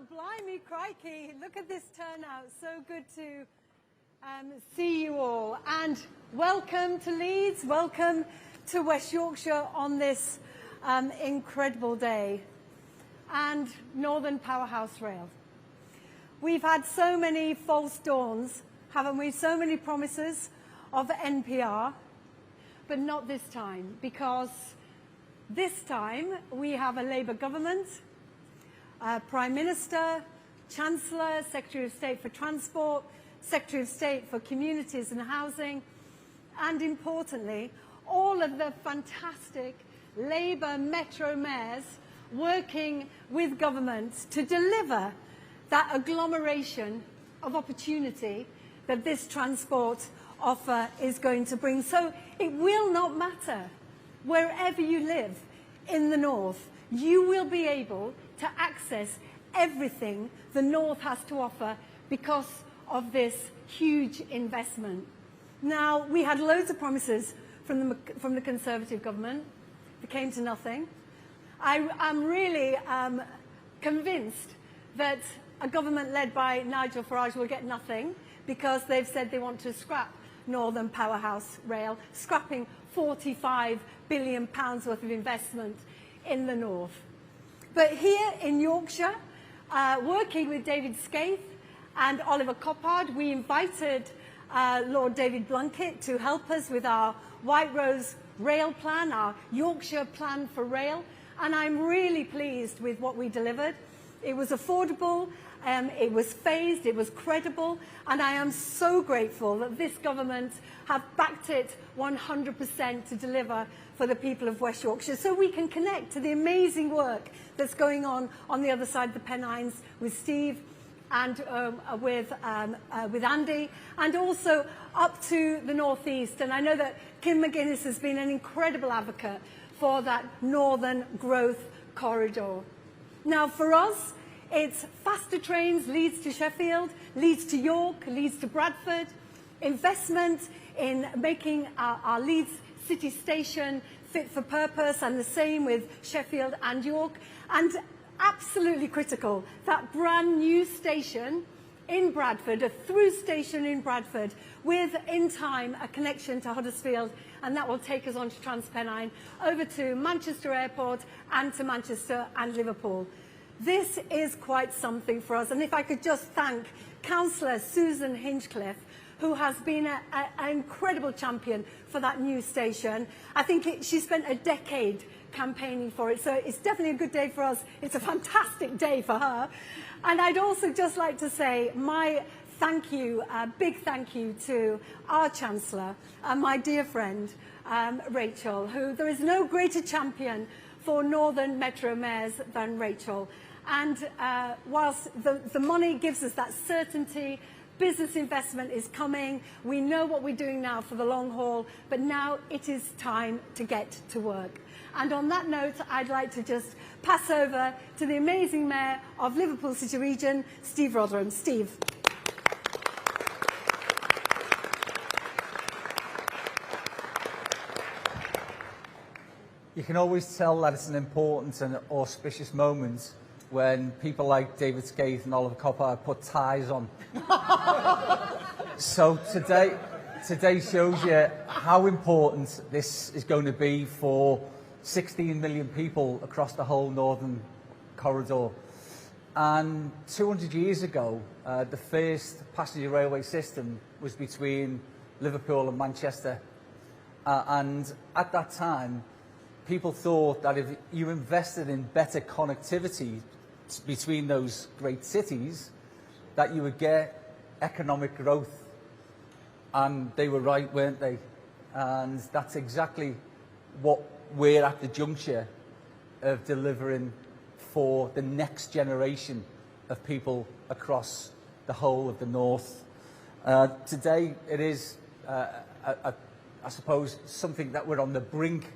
Well, blimey, crikey, look at this turnout. So good to see you all. And welcome to Leeds, welcome to West Yorkshire on this incredible day. And Northern Powerhouse Rail. We've had so many false dawns, haven't we? So many promises of NPR, but not this time, because this time we have a Labour government, Prime Minister, Chancellor, Secretary of State for Transport, Secretary of State for Communities and Housing, and importantly, all of the fantastic Labour Metro mayors working with governments to deliver that agglomeration of opportunity that this transport offer is going to bring. So it will not matter wherever you live in the north, you will be able to access everything the north has to offer because of this huge investment. Now, we had loads of promises from the Conservative government. It came to nothing. I'm really convinced that a government led by Nigel Farage will get nothing because they've said they want to scrap Northern Powerhouse Rail, scrapping £45 billion worth of investment in the north. But here in Yorkshire, working with David Scaife and Oliver Coppard, we invited Lord David Blunkett to help us with our White Rose Rail Plan, our Yorkshire Plan for Rail, and I'm really pleased with what we delivered. It was affordable, it was phased, it was credible, and I am so grateful that this government have backed it 100% to deliver for the people of West Yorkshire, so we can connect to the amazing work that's going on the other side of the Pennines with Steve and with Andy, and also up to the northeast. And I know that Kim McGuinness has been an incredible advocate for that northern growth corridor. Now, for us, it's faster trains, Leeds to Sheffield, Leeds to York, Leeds to Bradford, investment in making our Leeds City Station fit for purpose, and the same with Sheffield and York, and absolutely critical, that brand new station in Bradford, a through station in Bradford, with, in time, a connection to Huddersfield, and that will take us on to TransPennine, over to Manchester Airport and to Manchester and Liverpool. This is quite something for us, and if I could just thank Councillor Susan Hinchcliffe, who has been an incredible champion for that new station. I think she spent a decade campaigning for it, so it's definitely a good day for us. It's a fantastic day for her. And I'd also just like to say my thank you, big thank you to our Chancellor, my dear friend, Rachel, who there is no greater champion for Northern Metro mayors than Rachel. And whilst the money gives us that certainty, business investment is coming, we know what we're doing now for the long haul, but now it is time to get to work. And on that note, I'd like to just pass over to the amazing Mayor of Liverpool City Region, Steve Rotherham. Steve. You can always tell that it's an important and auspicious moment when people like David Scaife and Oliver Coppard put ties on. So today shows you how important this is going to be for 16 million people across the whole northern corridor. And 200 years ago, the first passenger railway system was between Liverpool and Manchester. And at that time, people thought that if you invested in better connectivity between those great cities, that you would get economic growth. And they were right, weren't they? And that's exactly what we're at the juncture of delivering for the next generation of people across the whole of the north. Today it is, I suppose, something that we're on the brink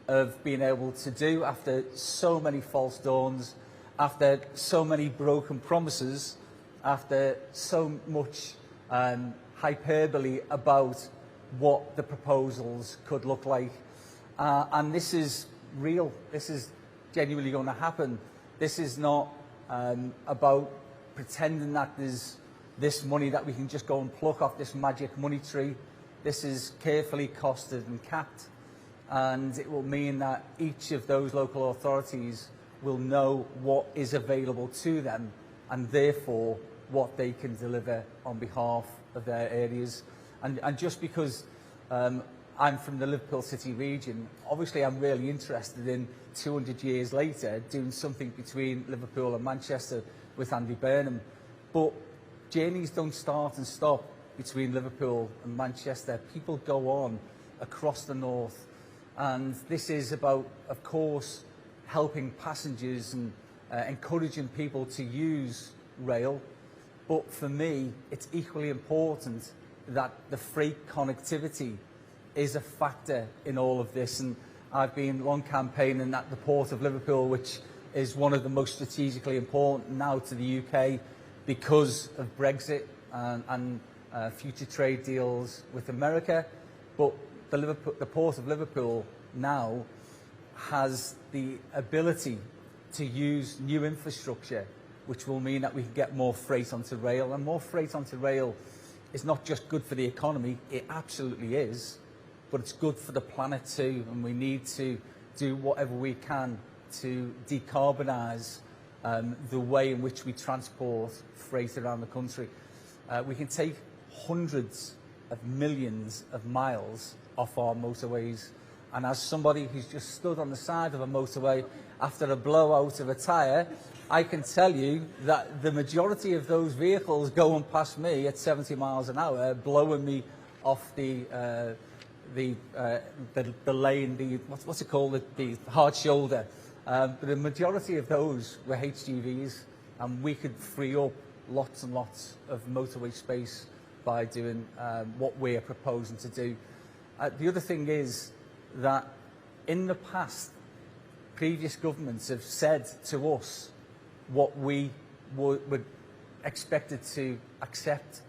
of being able to do after so many false dawns, after so many broken promises, after so much hyperbole about what the proposals could look like. And this is real. This is genuinely going to happen. This is not about pretending that there's this money that we can just go and pluck off this magic money tree. This is carefully costed and capped, and it will mean that each of those local authorities will know what is available to them and therefore what they can deliver on behalf of their areas. And just because I'm from the Liverpool City region, obviously I'm really interested in 200 years later doing something between Liverpool and Manchester with Andy Burnham. But journeys don't start and stop between Liverpool and Manchester. People go on across the north, and this is about, of course, helping passengers and encouraging people to use rail. But for me, it's equally important that the freight connectivity is a factor in all of this. And I've been long campaigning at the Port of Liverpool, which is one of the most strategically important now to the UK because of Brexit and future trade deals with America. But the Port of Liverpool now has the ability to use new infrastructure, which will mean that we can get more freight onto rail. And more freight onto rail is not just good for the economy, it absolutely is, but it's good for the planet too, and we need to do whatever we can to decarbonise the way in which we transport freight around the country. We can take hundreds of millions of miles off our motorways, and as somebody who's just stood on the side of a motorway after a blowout of a tyre, I can tell you that the majority of those vehicles going past me at 70 miles an hour, blowing me off the lane, what's it called, the hard shoulder. But the majority of those were HGVs, and we could free up lots and lots of motorway space by doing what we're proposing to do. The other thing is that in the past, previous governments have said to us what we were expected to accept.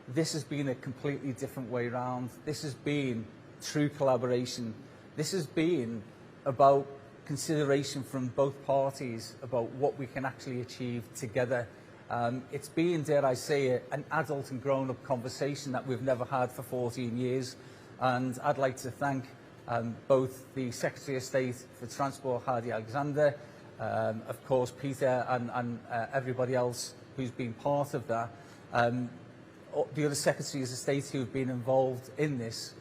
This has been a completely different way around. This has been true collaboration. This has been about consideration from both parties about what we can actually achieve together. It's been, dare I say, an adult and grown-up conversation that we've never had for 14 years. And I'd like to thank both the Secretary of State for Transport, Hardy Alexander, of course Peter and everybody else who's been part of that, the other Secretaries of State who have been involved in this.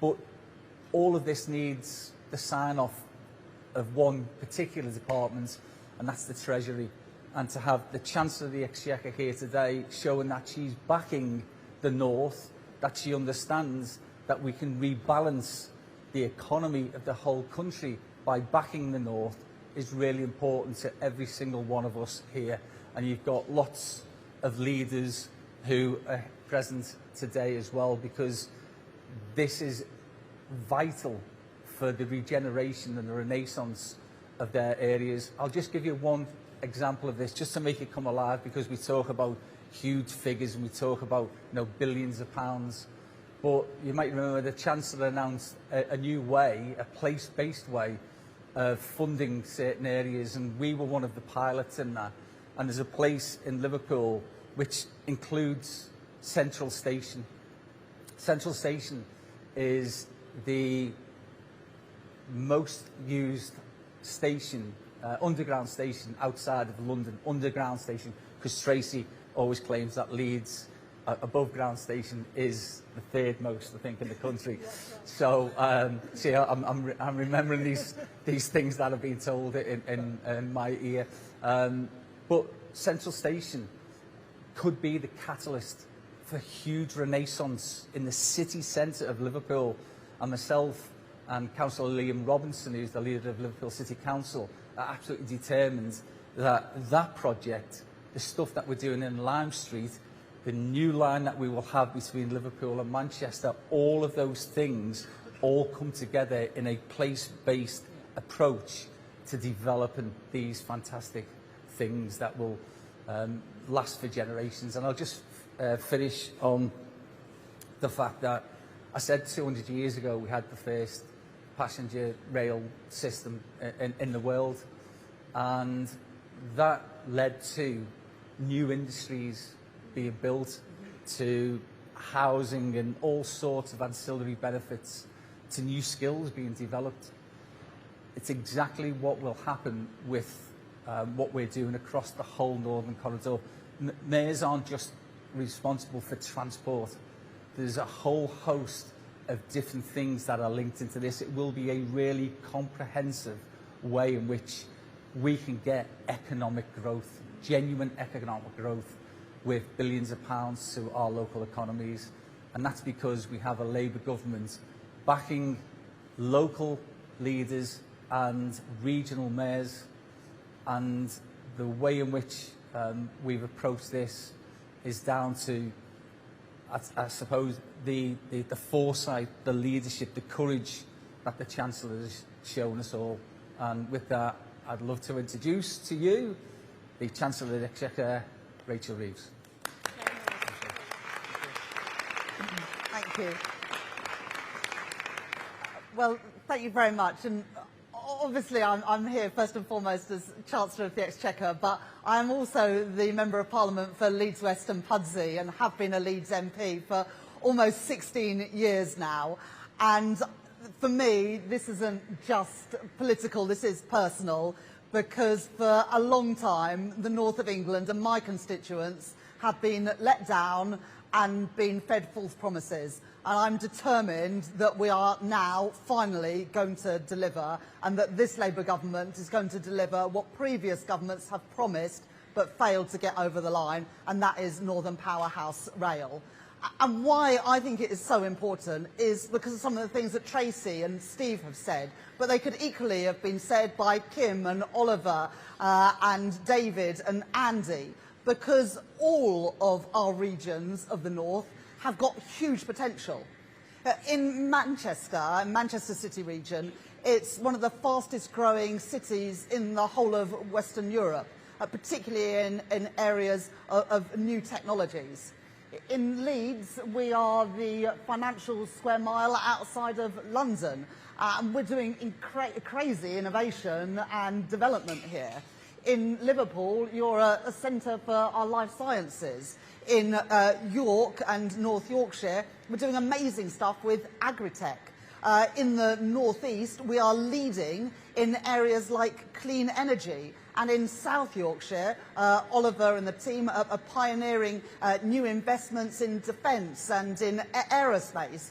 But all of this needs the sign-off of one particular department, and that's the Treasury. And to have the Chancellor of the Exchequer here today showing that she's backing the North, that she understands that we can rebalance the economy of the whole country by backing the North, is really important to every single one of us here. And you've got lots of leaders who are present today as well, because this is vital for the regeneration and the renaissance of their areas. I'll just give you one example of this, just to make it come alive, because we talk about huge figures and we talk about, billions of pounds. But you might remember the Chancellor announced a new way, a place-based way of funding certain areas, and we were one of the pilots in that. And there's a place in Liverpool which includes Central Station. Central Station is the most used station, underground station outside of London, underground station, because Tracy always claims that Leeds above ground station is the third most, I think, in the country. So, see, I'm remembering these things that have been told in my ear. But Central Station could be the catalyst for huge renaissance in the city centre of Liverpool. And myself and Councillor Liam Robinson, who's the leader of Liverpool City Council, are absolutely determined that that project, the stuff that we're doing in Lime Street, the new line that we will have between Liverpool and Manchester, all of those things all come together in a place-based approach to developing these fantastic things that will last for generations. And I'll just finish on the fact that I said 200 years ago we had the first passenger rail system in the world, and that led to new industries being built, to housing and all sorts of ancillary benefits, to new skills being developed. It's exactly what will happen with what we're doing across the whole Northern Corridor. Mayors aren't just responsible for transport. There's a whole host of different things that are linked into this. It will be a really comprehensive way in which we can get economic growth, genuine economic growth, with billions of pounds to our local economies. And that's because we have a Labour government backing local leaders and regional mayors. And the way in which we've approached this is down to, I suppose, the foresight, the leadership, the courage that the Chancellor has shown us all. And with that, I'd love to introduce to you the Chancellor of the Exchequer, Rachel Reeves. Thank you. Well, thank you very much. And obviously, I'm here first and foremost as Chancellor of the Exchequer, but I'm also the Member of Parliament for Leeds West and Pudsey and have been a Leeds MP for almost 16 years now. And for me, this isn't just political, this is personal, because for a long time, the north of England and my constituents have been let down and been fed false promises. And I'm determined that we are now finally going to deliver, and that this Labour government is going to deliver what previous governments have promised but failed to get over the line, and that is Northern Powerhouse Rail. And why I think it is so important is because of some of the things that Tracy and Steve have said, but they could equally have been said by Kim and Oliver and David and Andy, because all of our regions of the north have got huge potential. In Manchester City region, it's one of the fastest growing cities in the whole of Western Europe, particularly in areas of new technologies. In Leeds, we are the financial square mile outside of London, and we're doing crazy innovation and development here. In Liverpool, you're a centre for our life sciences. In York and North Yorkshire, we're doing amazing stuff with agri-tech. In the northeast, we are leading in areas like clean energy. And in South Yorkshire, Oliver and the team are pioneering new investments in defence and in aerospace.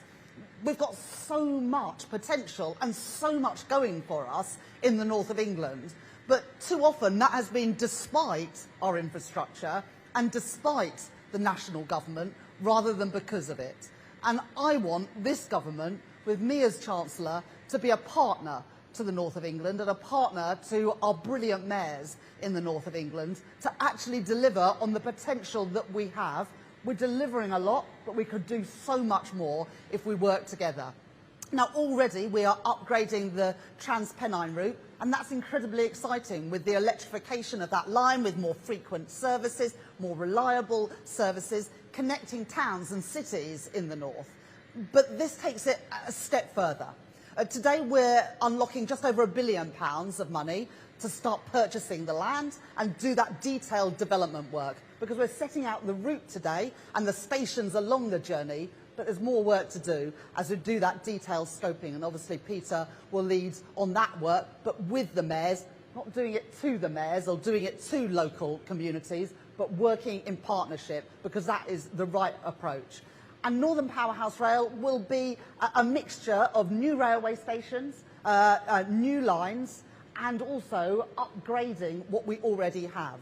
We've got so much potential and so much going for us in the north of England. But too often that has been despite our infrastructure and despite the national government rather than because of it. And I want this government, with me as Chancellor, to be a partner to the north of England and a partner to our brilliant mayors in the north of England to actually deliver on the potential that we have. We're delivering a lot, but we could do so much more if we work together. Now, already we are upgrading the Transpennine route, and that's incredibly exciting with the electrification of that line, with more frequent services, more reliable services, connecting towns and cities in the north. But this takes it a step further. Today we're unlocking just over £1 billion of money to start purchasing the land and do that detailed development work, because we're setting out the route today and the stations along the journey, but there's more work to do as we do that detailed scoping, and obviously Peter will lead on that work, but with the mayors, not doing it to the mayors or doing it to local communities, but working in partnership, because that is the right approach. And Northern Powerhouse Rail will be a mixture of new railway stations, new lines, and also upgrading what we already have.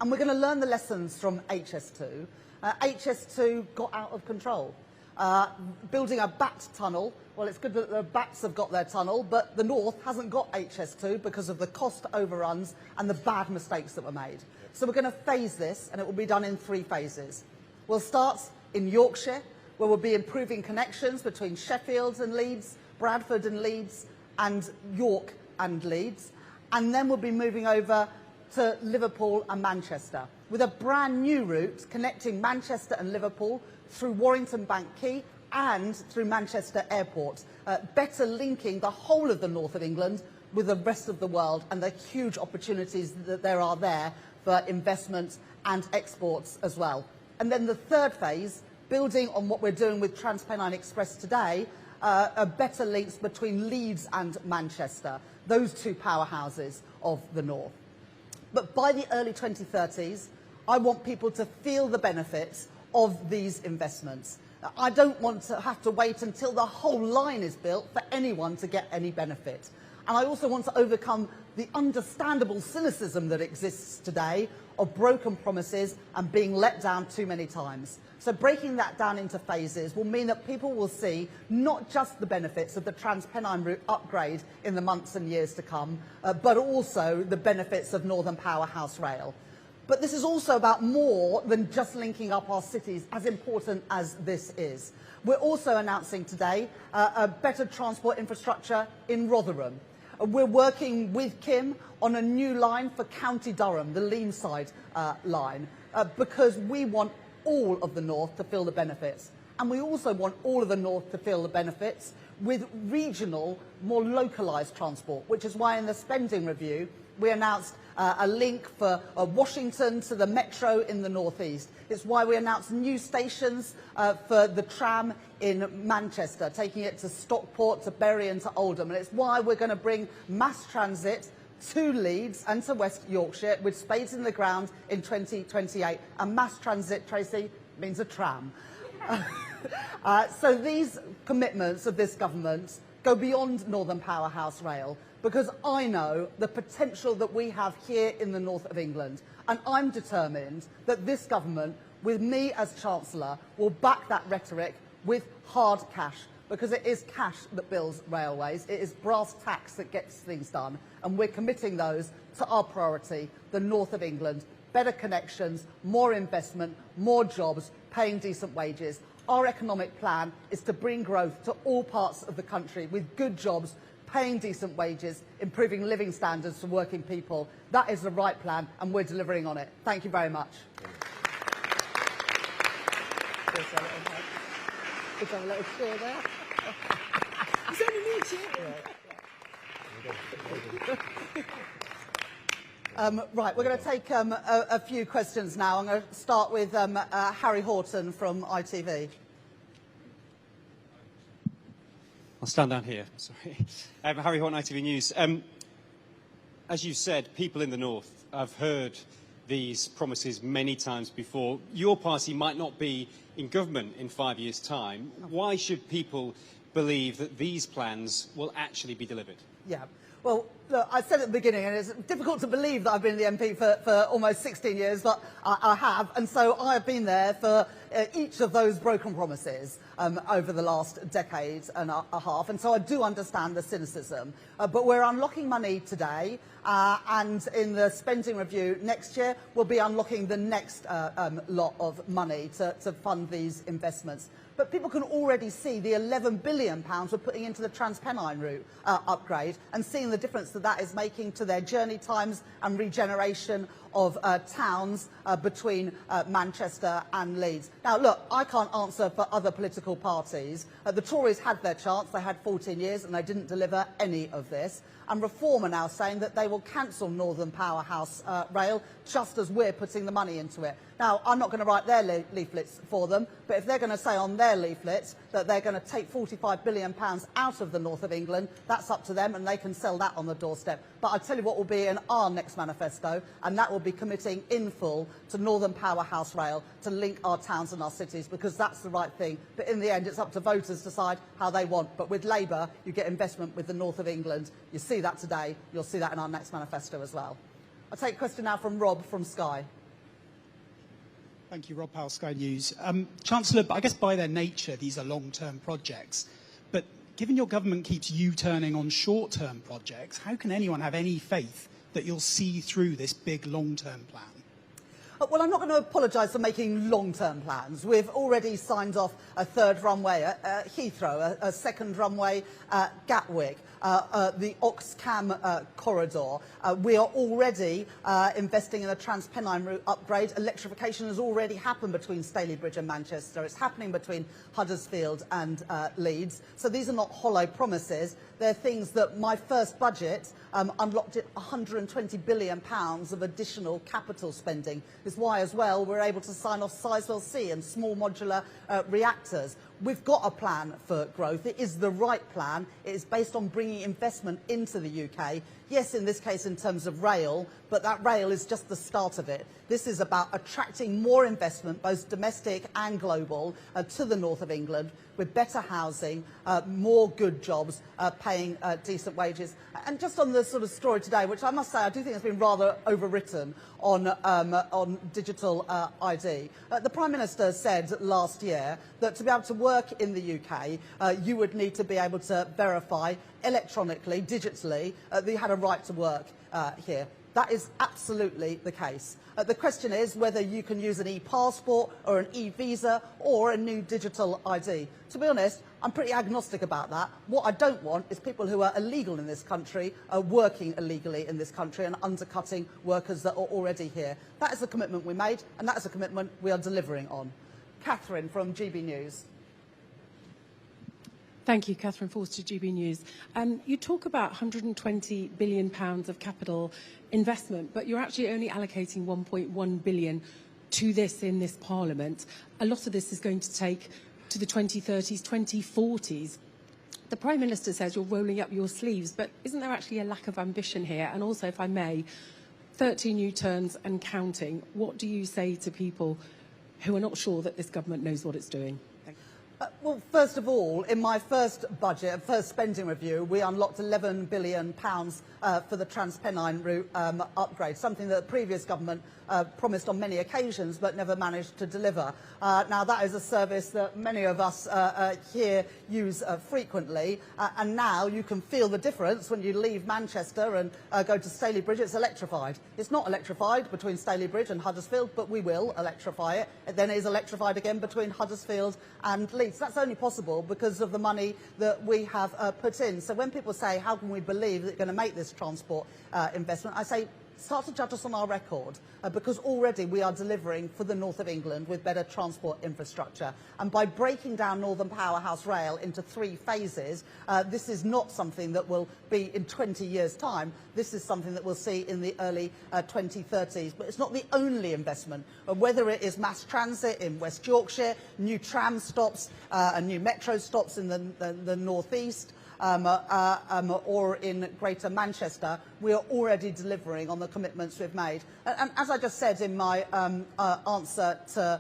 And we're going to learn the lessons from HS2. HS2 got out of control. Building a bat tunnel, well, it's good that the bats have got their tunnel, but the north hasn't got HS2 because of the cost overruns and the bad mistakes that were made. So we're going to phase this, and it will be done in 3 phases. We'll start in Yorkshire, where we'll be improving connections between Sheffield and Leeds, Bradford and Leeds, and York and Leeds. And then we'll be moving over to Liverpool and Manchester, with a brand new route connecting Manchester and Liverpool through Warrington Bank Quay and through Manchester Airport, better linking the whole of the north of England with the rest of the world and the huge opportunities that there are there for investment and exports as well. And then the third phase, building on what we're doing with TransPennine Express today, are better links between Leeds and Manchester, those two powerhouses of the north. But by the early 2030s, I want people to feel the benefits of these investments. I don't want to have to wait until the whole line is built for anyone to get any benefit. And I also want to overcome the understandable cynicism that exists today of broken promises and being let down too many times. So breaking that down into phases will mean that people will see not just the benefits of the TransPennine route upgrade in the months and years to come, but also the benefits of Northern Powerhouse Rail. But this is also about more than just linking up our cities, as important as this is. We're also announcing today a better transport infrastructure in Rotherham. We're working with Kim on a new line for County Durham, the Leamside line, because we want all of the north to feel the benefits. And we also want all of the north to feel the benefits with regional, more localised transport, which is why in the spending review we announced a link for Washington to the metro in the northeast. It's why we announced new stations for the tram in Manchester, taking it to Stockport, to Bury and to Oldham. And it's why we're going to bring mass transit to Leeds and to West Yorkshire with spades in the ground in 2028. And mass transit, Tracy, means a tram. So these commitments of this government go beyond Northern Powerhouse Rail, because I know the potential that we have here in the north of England. And I'm determined that this government, with me as Chancellor, will back that rhetoric with hard cash, because it is cash that builds railways, it is brass tacks that gets things done, and we're committing those to our priority, the north of England. Better connections, more investment, more jobs, paying decent wages. Our economic plan is to bring growth to all parts of the country with good jobs, paying decent wages, improving living standards for working people. That is the right plan, and we're delivering on it. Thank you very much. Let's have a little cheer there. It's only me cheering. Right, we're going to take a few questions now. I'm going to start with Harry Horton from ITV. I'll stand down here, sorry. Harry Horton, ITV News. As you said, people in the north have heard these promises many times before. Your party might not be in government in 5 years' time. Why should people believe that these plans will actually be delivered? Yeah. Well, look, I said at the beginning, and it's difficult to believe that I've been the MP for almost 16 years, but I have. And so I have been there for each of those broken promises over the last decade and a half. And so I do understand the cynicism. But we're unlocking money today. And in the spending review next year, we'll be unlocking the next lot of money to fund these investments. But people can already see the £11 billion we're putting into the TransPennine route upgrade, and seeing the difference that that is making to their journey times and regeneration of towns between Manchester and Leeds. Now, look, I can't answer for other political parties. The Tories had their chance. They had 14 years and they didn't deliver any of this. And Reform are now saying that they will cancel Northern Powerhouse Rail, just as we're putting the money into it. Now, I'm not going to write their leaflets for them, but if they're going to say on their leaflets that they're going to take £45 billion out of the north of England, that's up to them, and they can sell that on the doorstep. But I'll tell you what will be in our next manifesto, and that will be committing in full to Northern Powerhouse Rail to link our towns and our cities, because that's the right thing. But in the end, it's up to voters to decide how they want. But with Labour, you get investment with the north of England. You see that today. You'll see that in our next manifesto as well. I'll take a question now from Rob from Sky. Thank you, Rob Powell, Sky News. Chancellor, I guess by their nature, these are long-term projects. But given your government keeps U-turning on short-term projects, how can anyone have any faith that you'll see through this big long-term plan? Well, I'm not going to apologise for making long-term plans. We've already signed off a third runway at Heathrow, a second runway at Gatwick, the Oxcam corridor. We are already investing in a Transpennine route upgrade. Electrification has already happened between Stalybridge and Manchester. It's happening between Huddersfield and Leeds. So these are not hollow promises. They're things that my first budget unlocked at £120 billion of additional capital spending. Is why, as well, we're able to sign off Sizewell C and small modular reactors. We've got a plan for growth. It is the right plan. It is based on bringing investment into the UK. Yes, in this case in terms of rail, but that rail is just the start of it. This is about attracting more investment, both domestic and global, to the north of England, with better housing, more good jobs, paying decent wages. And just on the sort of story today, which I must say I do think has been rather overwritten on digital ID. The Prime Minister said last year that to be able to work in the UK, you would need to be able to verify electronically, digitally, that you had a right to work here. That is absolutely the case. The question is whether you can use an e-passport or an e-visa or a new digital ID. To be honest, I'm pretty agnostic about that. What I don't want is people who are illegal in this country working illegally in this country and undercutting workers that are already here. That is the commitment we made, and that is a commitment we are delivering on. Catherine from GB News. Thank you, Catherine Forster, GB News. You talk about £120 billion of capital investment, but you're actually only allocating £1.1 billion to this in this Parliament. A lot of this is going to take to the 2030s, 2040s. The Prime Minister says you're rolling up your sleeves, but isn't there actually a lack of ambition here? And also, if I may, 13 U-turns and counting. What do you say to people who are not sure that this government knows what it's doing? Well, first of all, in my first budget, first spending review, we unlocked £11 billion for the Transpennine route upgrade, something that the previous government promised on many occasions but never managed to deliver. Now, that is a service that many of us here use frequently, and now you can feel the difference when you leave Manchester and go to Stalybridge. It's electrified. It's not electrified between Stalybridge and Huddersfield, but we will electrify it. It then is electrified again between Huddersfield and Leeds. That's only possible because of the money that we have put in. So when people say, how can we believe that you're going to make this transport investment, I say, start to judge us on our record, because already we are delivering for the north of England with better transport infrastructure. And by breaking down Northern Powerhouse Rail into 3 phases, this is not something that will be in 20 years' time. This is something that we'll see in the early 2030s. But it's not the only investment. Whether it is mass transit in West Yorkshire, new tram stops and new metro stops in the northeast, or in Greater Manchester, we are already delivering on the commitments we've made. And as I just said in my answer to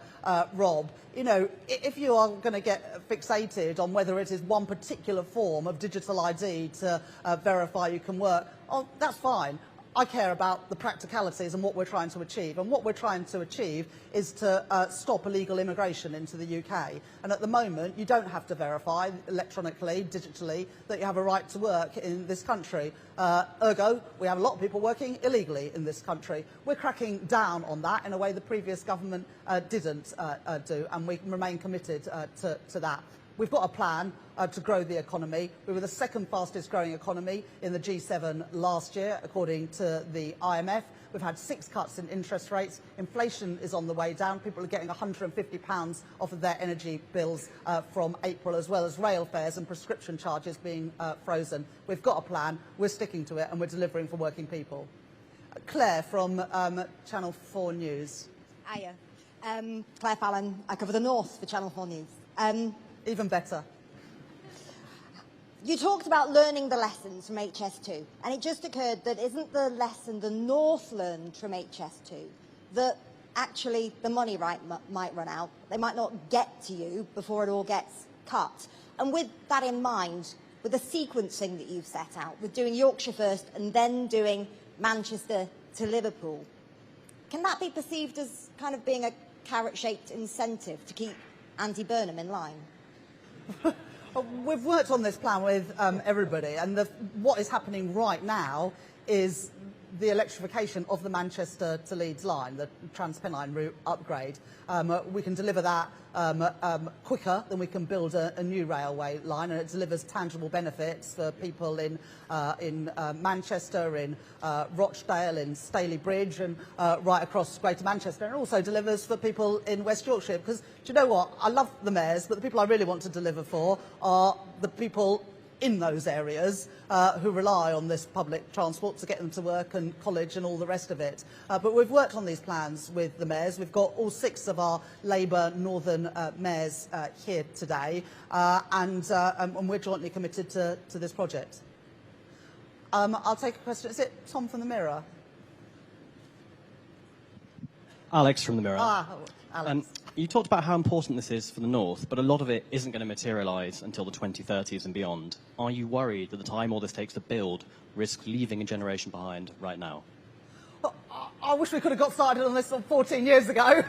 Rob, you know, if you are going to get fixated on whether it is one particular form of digital ID to verify you can work, oh, that's fine. I care about the practicalities and what we're trying to achieve. And what we're trying to achieve is to stop illegal immigration into the UK. And at the moment, you don't have to verify electronically, digitally, that you have a right to work in this country. Ergo, we have a lot of people working illegally in this country. We're cracking down on that in a way the previous government didn't do, and we remain committed to that. We've got a plan to grow the economy. We were the second fastest growing economy in the G7 last year, according to the IMF. We've had 6 cuts in interest rates. Inflation is on the way down. People are getting £150 off of their energy bills from April, as well as rail fares and prescription charges being frozen. We've got a plan. We're sticking to it, and we're delivering for working people. Claire from Channel 4 News. Hiya. Claire Fallon. I cover the North for Channel 4 News. Even better. You talked about learning the lessons from HS2, and it just occurred that isn't the lesson the North learned from HS2 that actually the money might run out, they might not get to you before it all gets cut? And with that in mind, with the sequencing that you've set out, with doing Yorkshire first and then doing Manchester to Liverpool, can that be perceived as kind of being a carrot-shaped incentive to keep Andy Burnham in line? We've worked on this plan with everybody, and what is happening right now is the electrification of the Manchester to Leeds line, the Transpennine route upgrade. We can deliver that quicker than we can build a new railway line, and it delivers tangible benefits for people in Manchester, in Rochdale, in Staley Bridge, and right across Greater Manchester. And it also delivers for people in West Yorkshire, because do you know what? I love the mayors, but the people I really want to deliver for are the people in those areas who rely on this public transport to get them to work and college and all the rest of it. But we've worked on these plans with the mayors. We've got all 6 of our Labour Northern mayors here today, and we're jointly committed to this project. I'll take a question. Is it Tom from the Mirror? Alex from the Mirror. Alex. You talked about how important this is for the North, but a lot of it isn't going to materialise until the 2030s and beyond. Are you worried that the time all this takes to build risks leaving a generation behind right now? Well, I wish we could have got started on this 14 years ago.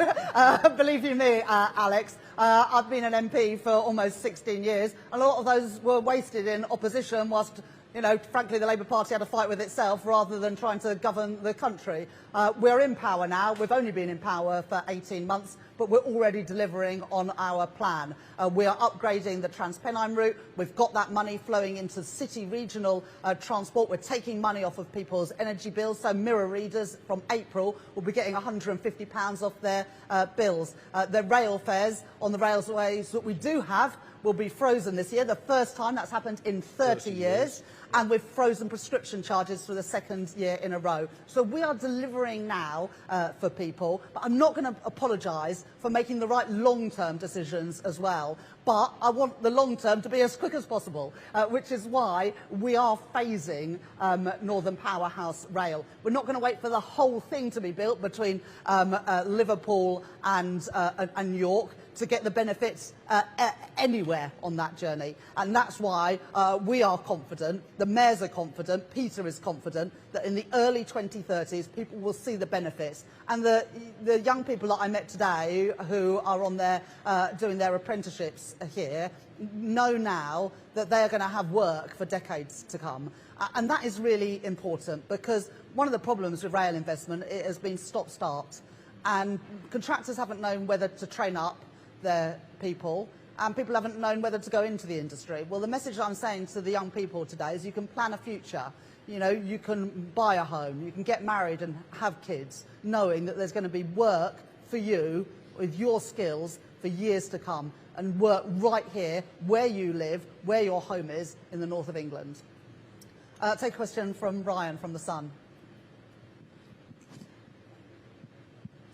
Believe you me, Alex. I've been an MP for almost 16 years. A lot of those were wasted in opposition whilst, you know, frankly, the Labour Party had a fight with itself rather than trying to govern the country. We're in power now. We've only been in power for 18 months, but we're already delivering on our plan. We are upgrading the Transpennine route. We've got that money flowing into city regional transport. We're taking money off of people's energy bills. So mirror readers from April will be getting £150 off their bills. The rail fares on the railways that we do have will be frozen this year, the first time that's happened in 30 years. And we've frozen prescription charges for the 2nd year in a row. So we are delivering now for people, but I'm not going to apologise for making the right long-term decisions as well. But I want the long-term to be as quick as possible, which is why we are phasing Northern Powerhouse Rail. We're not going to wait for the whole thing to be built between Liverpool and York to get the benefits anywhere on that journey. And that's why we are confident, the mayors are confident, Peter is confident, that in the early 2030s people will see the benefits. And the young people that I met today who are on their, doing their apprenticeships here know now that they are going to have work for decades to come. And that is really important, because one of the problems with rail investment, it has been stop-start. And contractors haven't known whether to train up their people, and people haven't known whether to go into the industry. Well, the message I'm saying to the young people today is you can plan a future. You know, you can buy a home, you can get married and have kids, knowing that there's going to be work for you with your skills for years to come, and work right here where you live, where your home is in the north of England. Take a question from Ryan from The Sun.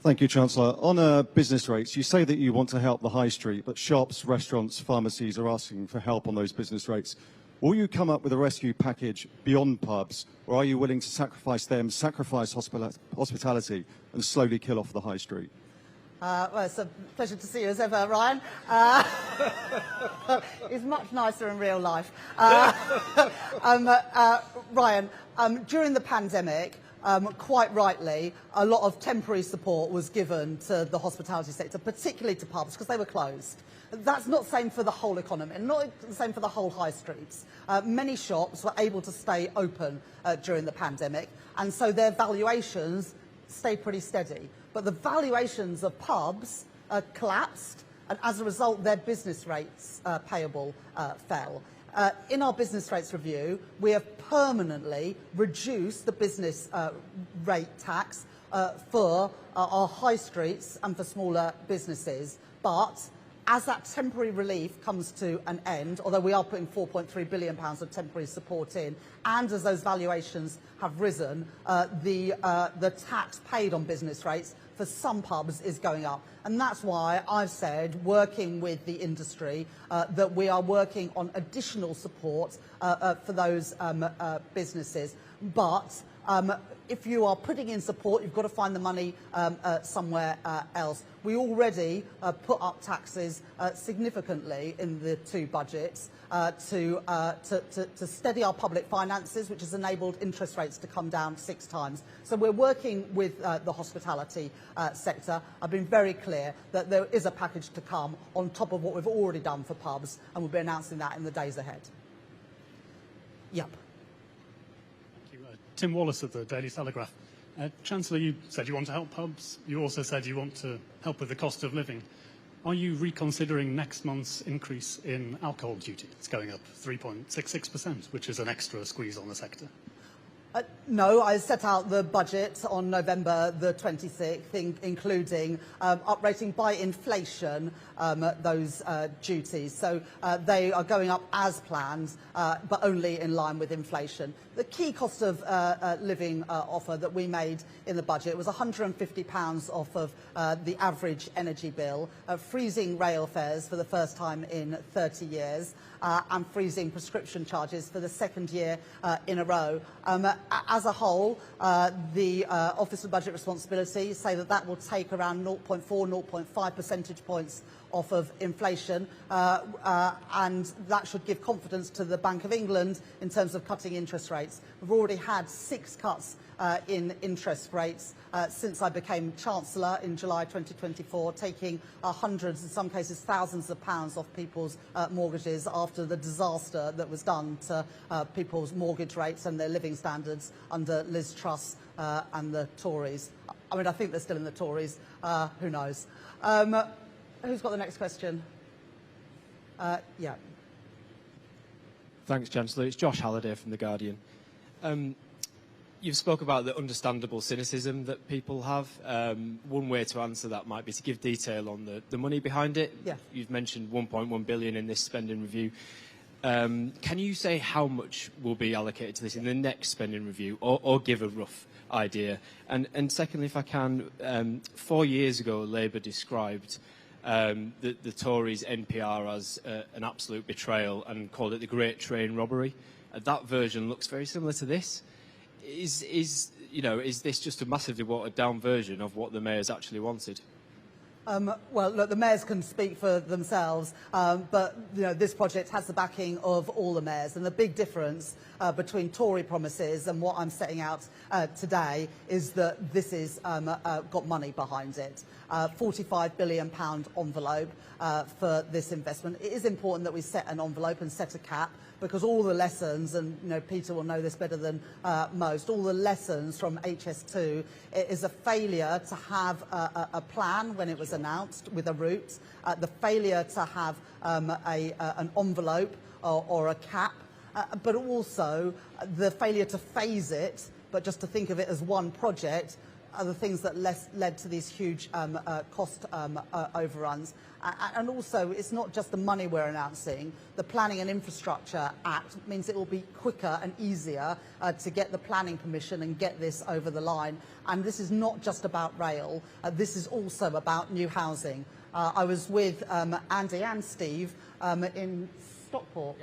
Thank you, Chancellor. On business rates, you say that you want to help the high street, but shops, restaurants, pharmacies are asking for help on those business rates. Will you come up with a rescue package beyond pubs, or are you willing to sacrifice them, sacrifice hospitality, and slowly kill off the high street? Well, it's a pleasure to see you as ever, Ryan. He's much nicer in real life. Ryan, during the pandemic, quite rightly, a lot of temporary support was given to the hospitality sector, particularly to pubs, because they were closed. That's not the same for the whole economy, and not the same for the whole high streets. Many shops were able to stay open during the pandemic, and so their valuations stayed pretty steady. But the valuations of pubs collapsed, and as a result, their business rates payable fell. In our business rates review, we have permanently reduced the business rate tax for our high streets and for smaller businesses. But as that temporary relief comes to an end, although we are putting £4.3 billion of temporary support in, and as those valuations have risen, the tax paid on business rates for some pubs is going up. And that's why I've said, working with the industry, that we are working on additional support for those businesses. But if you are putting in support, you've got to find the money somewhere else. We already put up taxes significantly in the 2 budgets to steady our public finances, which has enabled interest rates to come down 6 times. So we're working with the hospitality sector. I've been very clear that there is a package to come on top of what we've already done for pubs, and we'll be announcing that in the days ahead. Yep. Thank you. Tim Wallace of the Daily Telegraph. Chancellor, you said you want to help pubs. You also said you want to help with the cost of living. Are you reconsidering next month's increase in alcohol duty? It's going up 3.66%, which is an extra squeeze on the sector. No, I set out the budget on November the 26th, including uprating by inflation those duties. So they are going up as planned, but only in line with inflation. The key cost of living offer that we made in the budget was £150 off of the average energy bill, freezing rail fares for the first time in 30 years, and freezing prescription charges for the second year in a row. As a whole, the Office of Budget Responsibility say that that will take around 0.4, 0.5 percentage points off of inflation, and that should give confidence to the Bank of England in terms of cutting interest rates. We've already had 6 cuts in interest rates since I became Chancellor in July 2024, taking hundreds, in some cases thousands of pounds off people's mortgages after the disaster that was done to people's mortgage rates and their living standards under Liz Truss and the Tories. I mean, I think they're still in the Tories. Who knows? Who's got the next question? Yeah. Thanks, Chancellor. It's Josh Halliday from The Guardian. You've spoke about the understandable cynicism that people have. One way to answer that might be to give detail on the money behind it. Yeah. You've mentioned 1.1 billion in this spending review. Can you say how much will be allocated to this in the next spending review, or give a rough idea? And secondly, if I can, 4 years ago, Labour described the Tories' NPR as an absolute betrayal and called it the Great Train Robbery. That version looks very similar to this. Is this just a massively watered down version of what the mayors actually wanted? Well, look, the mayors can speak for themselves, but this project has the backing of all the mayors, and the big difference between Tory promises and what I'm setting out today is that this is got money behind it. £45 billion envelope for this investment. It is important that we set an envelope and set a cap, because all the lessons, and Peter will know this better than most, all the lessons from HS2 is a failure to have a plan when it was announced with a route, the failure to have an envelope or a cap, but also the failure to phase it, but just to think of it as one project, are the things that led to these huge cost overruns. And also, it's not just the money we're announcing. The Planning and Infrastructure Act means it will be quicker and easier to get the planning permission and get this over the line. And this is not just about rail. This is also about new housing. I was with Andy and Steve in Stockport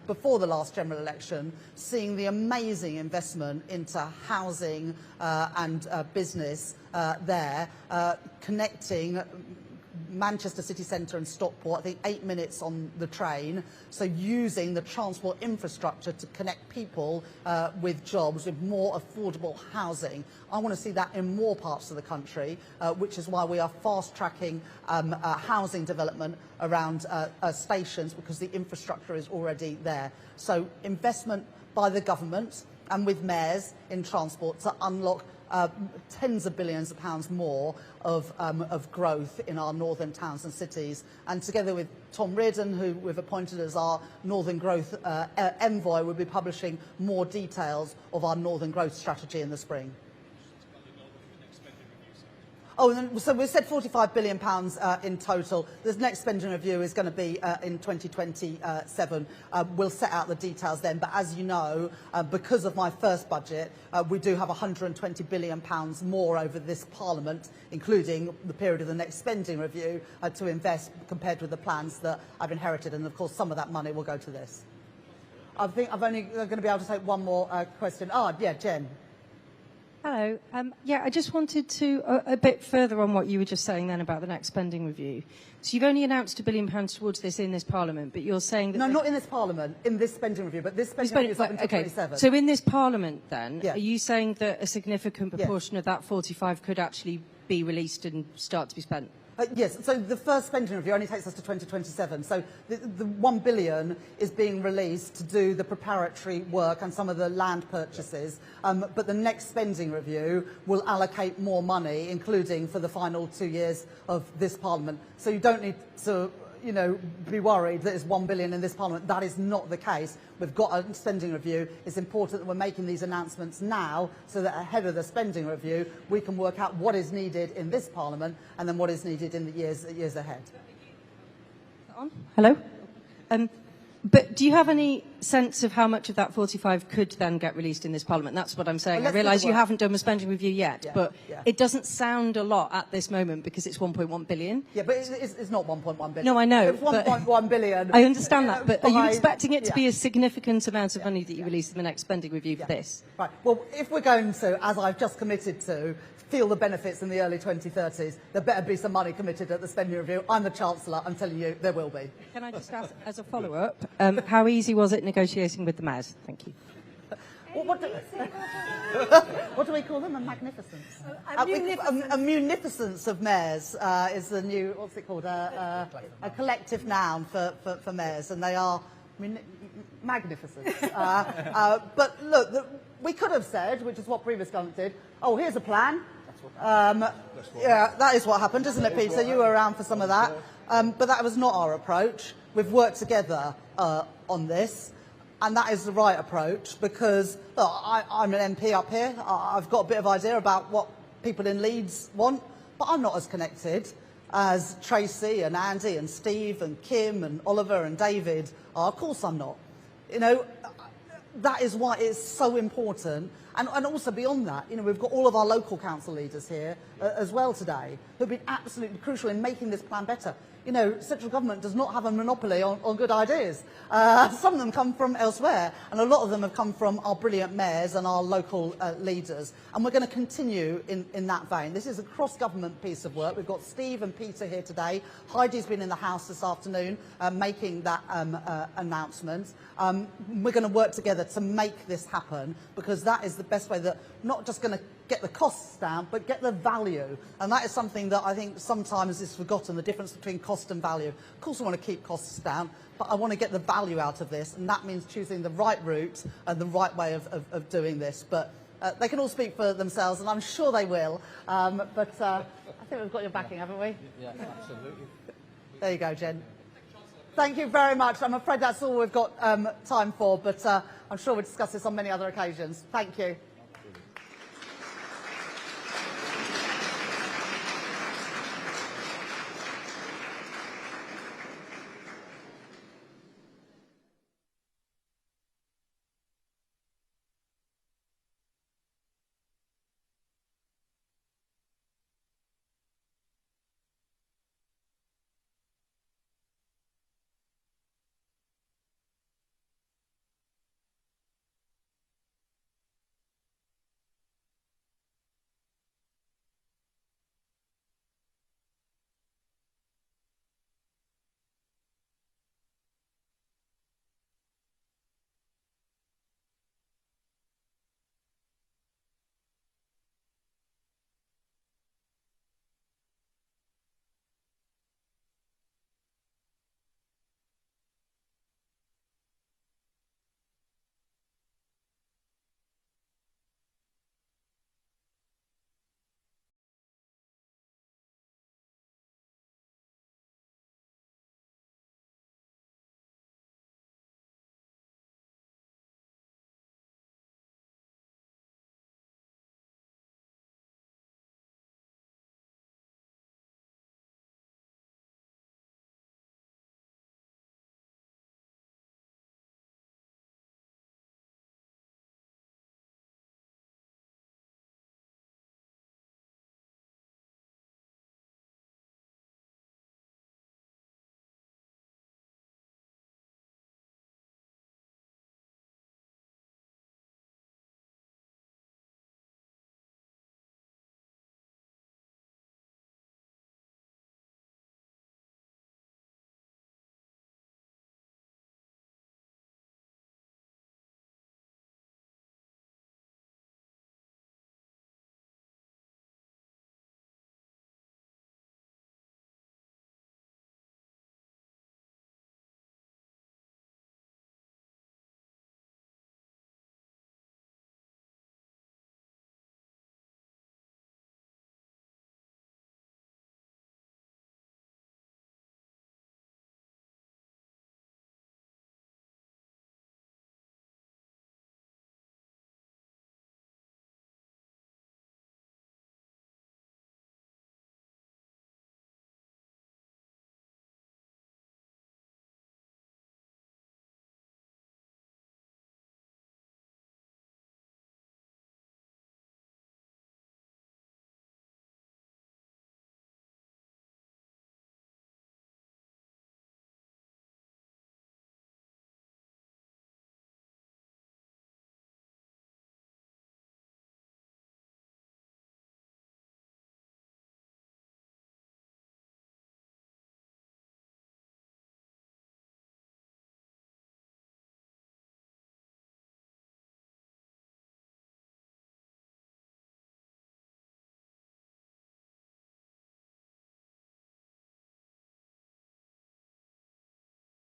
before the last general election, seeing the amazing investment into housing and business there, connecting Manchester city centre and Stockport, I think 8 minutes on the train, so using the transport infrastructure to connect people with jobs, with more affordable housing. I want to see that in more parts of the country, which is why we are fast-tracking housing development around stations, because the infrastructure is already there. So investment by the government and with mayors in transport to unlock tens of billions of pounds more of growth in our northern towns and cities. And together with Tom Reardon, who we've appointed as our Northern Growth Envoy, we'll be publishing more details of our Northern Growth Strategy in the spring. Oh, so we've said £45 billion in total. This next spending review is going to be in 2027. We'll set out the details then. But as you know, because of my first budget, we do have £120 billion more over this Parliament, including the period of the next spending review, to invest compared with the plans that I've inherited. And of course, some of that money will go to this. I think I'm only going to be able to take one more question. Yeah, Jen. Hello. Yeah, I just wanted to, a bit further on what you were just saying then about the next spending review. So you've only announced £1 billion towards this in this Parliament, but you're saying that... No, not in this Parliament, in this spending review, but this spending review is up until 27. So in this Parliament then, yeah. Are you saying that a significant proportion of that 45 could actually be released and start to be spent? Yes, so the first spending review only takes us to 2027. So the 1 billion is being released to do the preparatory work and some of the land purchases. But the next spending review will allocate more money, including for the final 2 years of this Parliament. So you don't need to, be worried that it's 1 billion in this Parliament. That is not the case. We've got a spending review. It's important that we're making these announcements now so that ahead of the spending review, we can work out what is needed in this Parliament and then what is needed in the years ahead. Hello? But do you have any sense of how much of that 45 could then get released in this Parliament? That's what I'm saying. Well, I realise you haven't done a spending review yet, but yeah. it doesn't sound a lot at this moment because it's 1.1 billion. Yeah, but it's not 1.1 billion. No, I know. It's 1.1 billion. I understand that, but are you expecting it to be a significant amount of money that you release in the next spending review for this? Right. Well, if we're going to, as I've just committed to, feel the benefits in the early 2030s, there better be some money committed at the spending review. I'm the Chancellor. I'm telling you, there will be. Can I just ask, as a follow-up, how easy was it negotiating with the mayors? Thank you. What do we call them? A magnificence? A munificence of mayors is the new, what's it called? A collective noun for mayors, and they are magnificent. But look, we could have said, which is what previous government did, oh, here's a plan. Yeah, that is what happened, isn't it, Peter? You were around for some of that. But that was not our approach. We've worked together on this, and that is the right approach because look, I'm an MP up here. I've got a bit of idea about what people in Leeds want, but I'm not as connected as Tracy and Andy and Steve and Kim and Oliver and David are. Of course I'm not. That is why it's so important. And also beyond that, we've got all of our local council leaders here as well today who've been absolutely crucial in making this plan better. Central government does not have a monopoly on good ideas. Some of them come from elsewhere, and a lot of them have come from our brilliant mayors and our local leaders. And we're going to continue in that vein. This is a cross-government piece of work. We've got Steve and Peter here today. Heidi's been in the House this afternoon making that announcement. We're going to work together to make this happen because that is the best way that not just going to get the costs down, but get the value. And that is something that I think sometimes is forgotten, the difference between cost and value. Of course I want to keep costs down, but I want to get the value out of this, and that means choosing the right route and the right way of doing this. But they can all speak for themselves, and I'm sure they will. I think we've got your backing, haven't we? Yeah, absolutely. There you go, Jen. Thank you very much. I'm afraid that's all we've got time for, but I'm sure we'll discuss this on many other occasions. Thank you.